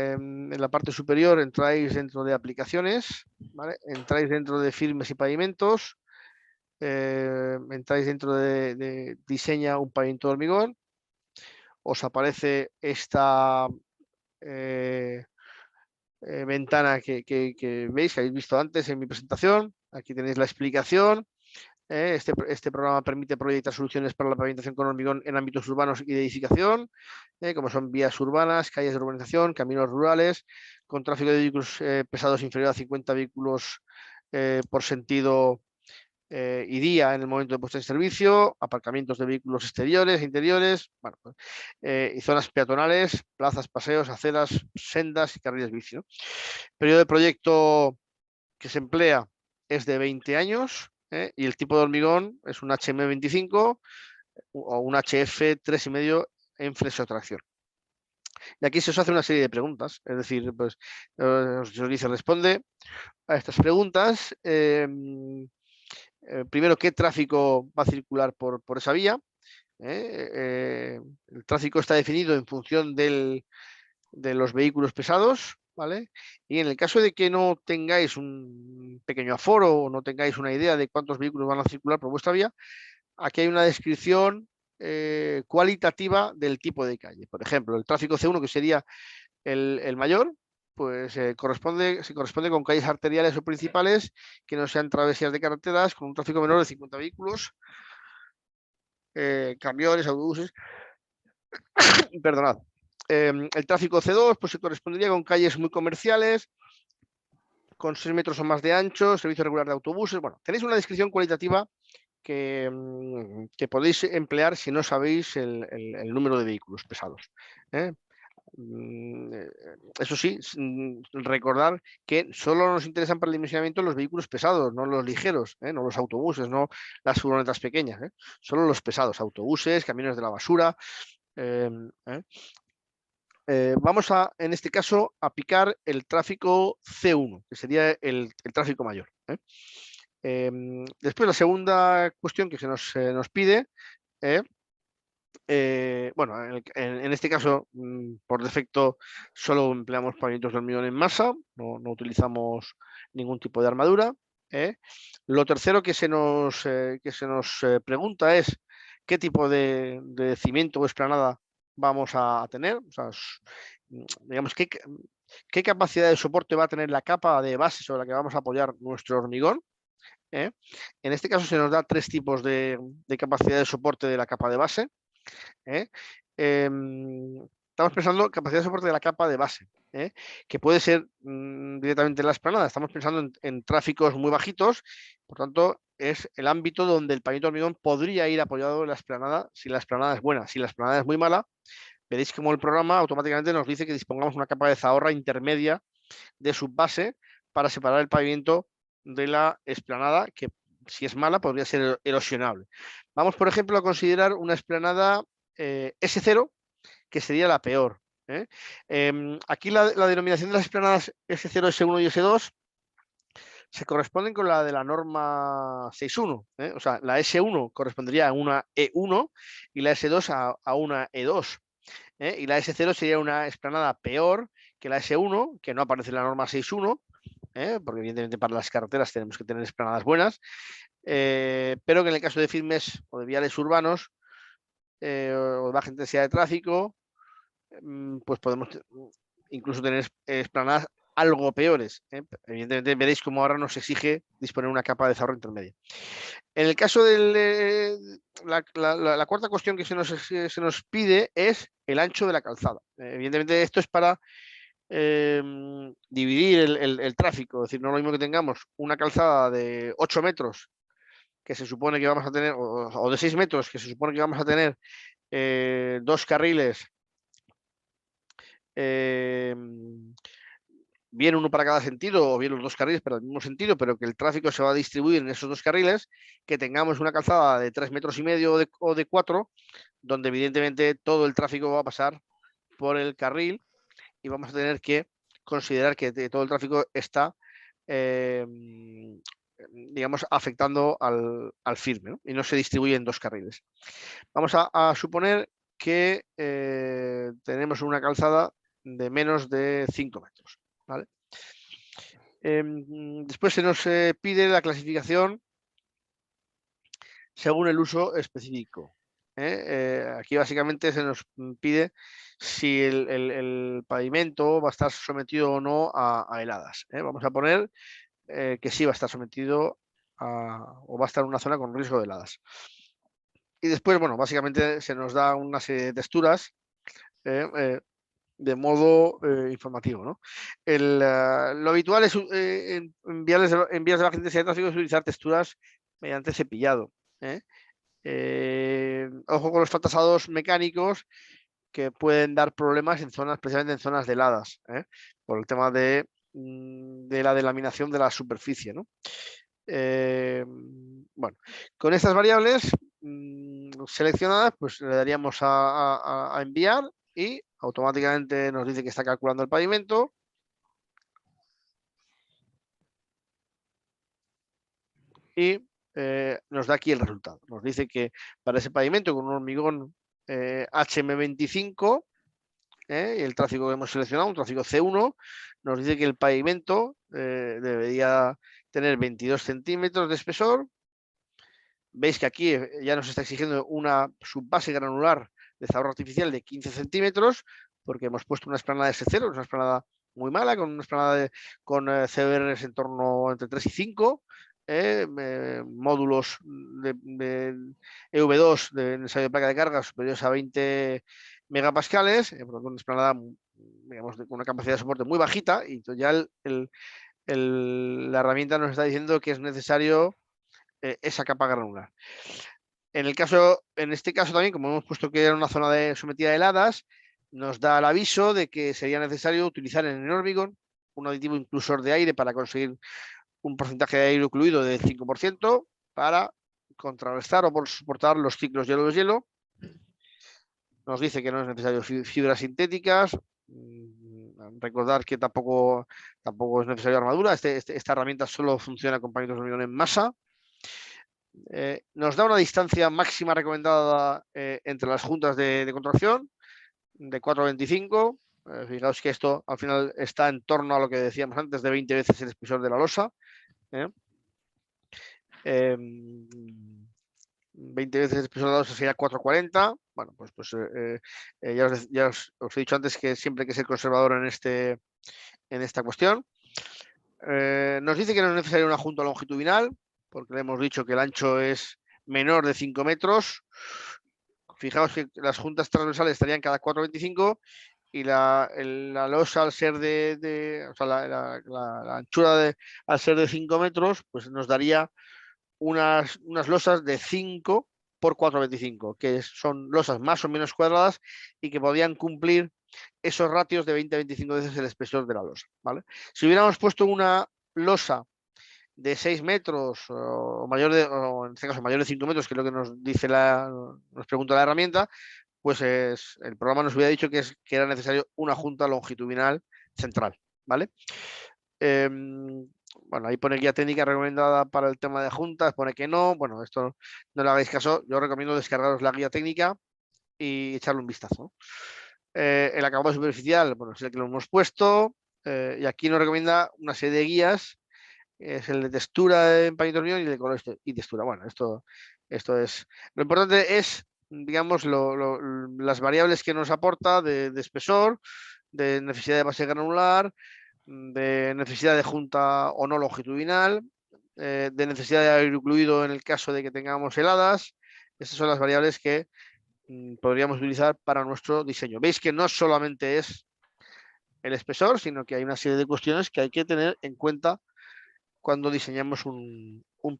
En la parte superior entráis dentro de aplicaciones, ¿vale? Entráis dentro de firmes y pavimentos, entráis dentro de diseña un pavimento de hormigón, os aparece esta ventana que veis, que habéis visto antes en mi presentación. Aquí tenéis la explicación. Este programa permite proyectar soluciones para la pavimentación con hormigón en ámbitos urbanos y de edificación, como son vías urbanas, calles de urbanización, caminos rurales, con tráfico de vehículos pesados inferior a 50 vehículos por sentido y día en el momento de puesta en servicio, aparcamientos de vehículos exteriores, interiores, bueno, y zonas peatonales, plazas, paseos, aceras, sendas y carriles bici, ¿no? El periodo de proyecto que se emplea es de 20 años y el tipo de hormigón es un HM25 o un HF 3,5 en flexotracción. Y aquí se os hace una serie de preguntas, es decir, pues se os dice, responde a estas preguntas. Primero, ¿qué tráfico va a circular por esa vía? El tráfico está definido en función de los vehículos pesados, ¿vale? Y en el caso de que no tengáis un pequeño aforo o no tengáis una idea de cuántos vehículos van a circular por vuestra vía, aquí hay una descripción cualitativa del tipo de calle. Por ejemplo, el tráfico C1, que sería el mayor, pues se corresponde con calles arteriales o principales que no sean travesías de carreteras con un tráfico menor de 50 vehículos, camiones, autobuses, perdonad. El tráfico C2 pues, se correspondería con calles muy comerciales, con 6 metros o más de ancho, servicio regular de autobuses. Bueno, tenéis una descripción cualitativa que podéis emplear si no sabéis el número de vehículos pesados. Eso sí, recordar que solo nos interesan para el dimensionamiento los vehículos pesados, no los ligeros, no los autobuses, no las furgonetas pequeñas, solo los pesados, autobuses, camiones de la basura. Vamos a, en este caso, a picar el tráfico C1, que sería el tráfico mayor. Después, la segunda cuestión que se nos pide, bueno, en este caso, por defecto, solo empleamos pavimentos de hormigón en masa, no utilizamos ningún tipo de armadura. Lo tercero que se nos pregunta es qué tipo de cimiento o esplanada vamos a tener, o sea, digamos, qué capacidad de soporte va a tener la capa de base sobre la que vamos a apoyar nuestro hormigón. En este caso se nos da 3 tipos de capacidad de soporte de la capa de base. Estamos pensando en capacidad de soporte de la capa de base, que puede ser directamente en la esplanada. Estamos pensando en tráficos muy bajitos, por tanto, es el ámbito donde el pavimento de hormigón podría ir apoyado en la esplanada si la esplanada es buena. Si la esplanada es muy mala, veréis como el programa automáticamente nos dice que dispongamos una capa de zahorra intermedia de subbase para separar el pavimento de la esplanada, que si es mala podría ser erosionable. Vamos, por ejemplo, a considerar una esplanada S0, que sería la peor. Aquí la denominación de las esplanadas S0, S1 y S2 se corresponden con la de la norma 6.1. O sea, la S1 correspondería a una E1 y la S2 a una E2. Y la S0 sería una esplanada peor que la S1, que no aparece en la norma 6.1, porque evidentemente para las carreteras tenemos que tener esplanadas buenas, pero que en el caso de firmes o de viales urbanos o de baja intensidad de tráfico, pues podemos incluso tener esplanadas algo peores. Evidentemente veréis cómo ahora nos exige disponer una capa de zahorra intermedia. En el caso de la cuarta cuestión que se nos pide es el ancho de la calzada. Evidentemente esto es para dividir el tráfico, es decir, no es lo mismo que tengamos una calzada de 8 metros que se supone que vamos a tener, o de 6 metros que se supone que vamos a tener 2 carriles, bien uno para cada sentido o bien los 2 carriles para el mismo sentido, pero que el tráfico se va a distribuir en esos 2 carriles, que tengamos una calzada de 3,5 metros o de 4, donde evidentemente todo el tráfico va a pasar por el carril y vamos a tener que considerar que todo el tráfico está, digamos, afectando al firme, ¿no? Y no se distribuye en 2 carriles. Vamos a suponer que tenemos una calzada menos de 5 metros. ¿Vale? Después se nos pide la clasificación según el uso específico. Aquí básicamente se nos pide si el pavimento va a estar sometido o no a heladas. Vamos a poner que sí va a estar sometido o va a estar en una zona con riesgo de heladas. Y después, bueno, básicamente se nos da una serie de texturas de modo informativo, ¿no? Lo habitual es en vías de baja intensidad de tráfico es utilizar texturas mediante cepillado. Ojo con los fatasados mecánicos que pueden dar problemas en zonas, especialmente en zonas de heladas, por el tema de la delaminación de la superficie, ¿no? Bueno, con estas variables seleccionadas, pues le daríamos a enviar y automáticamente nos dice que está calculando el pavimento. Y nos da aquí el resultado. Nos dice que para ese pavimento con un hormigón HM25, y el tráfico que hemos seleccionado, un tráfico C1, nos dice que el pavimento debería tener 22 centímetros de espesor. Veis que aquí ya nos está exigiendo una subbase granular de sabor artificial de 15 centímetros, porque hemos puesto una esplanada S0, una esplanada muy mala, con una esplanada con CBRs en torno entre 3 y 5, módulos de EV2 de ensayo de placa de carga superiores a 20 megapascales, por lo tanto una esplanada, digamos, con una capacidad de soporte muy bajita, y ya la herramienta nos está diciendo que es necesario esa capa granular. En este caso también, como hemos puesto que era una zona sometida a heladas, nos da el aviso de que sería necesario utilizar en el hormigón un aditivo impulsor de aire para conseguir un porcentaje de aire ocluido del 5% para contrarrestar o por soportar los ciclos hielo-hielo. Nos dice que no es necesario fibras sintéticas. Recordar que tampoco es necesario armadura. Esta herramienta solo funciona con pavimentos de hormigón en masa. Nos da una distancia máxima recomendada entre las juntas de contracción de 4,25. Fijaos que esto al final está en torno a lo que decíamos antes de 20 veces el espesor de la losa. 20 veces el espesor de la losa sería 4,40. Bueno, pues ya os he dicho antes que siempre hay que ser conservador en esta cuestión. Nos dice que no es necesaria una junta longitudinal, porque le hemos dicho que el ancho es menor de 5 metros. Fijaos que las juntas transversales estarían cada 4,25 y la losa al ser o sea, la anchura al ser de 5 metros, pues nos daría unas losas de 5 por 4,25, que son losas más o menos cuadradas y que podrían cumplir esos ratios de 20 a 25 veces el espesor de la losa, ¿vale? Si hubiéramos puesto una losa de 6 metros o en este caso mayor de 5 metros, que es lo que nos dice nos pregunta la herramienta, pues el programa nos hubiera dicho que era necesario una junta longitudinal central, ¿vale? Bueno, ahí pone guía técnica recomendada para el tema de juntas, pone que no. Bueno, esto no le hagáis caso. Yo os recomiendo descargaros la guía técnica y echarle un vistazo. El acabado superficial, bueno, es el que lo hemos puesto. Y aquí nos recomienda una serie de guías. Es el de textura en pañito hormigón y el de color y textura. Bueno, esto es. Lo importante es, digamos, las variables que nos aporta de espesor, de necesidad de base granular, de necesidad de junta o no longitudinal, de necesidad de aire ocluido en el caso de que tengamos heladas. Estas son las variables que podríamos utilizar para nuestro diseño. Veis que no solamente es el espesor, sino que hay una serie de cuestiones que hay que tener en cuenta cuando diseñamos un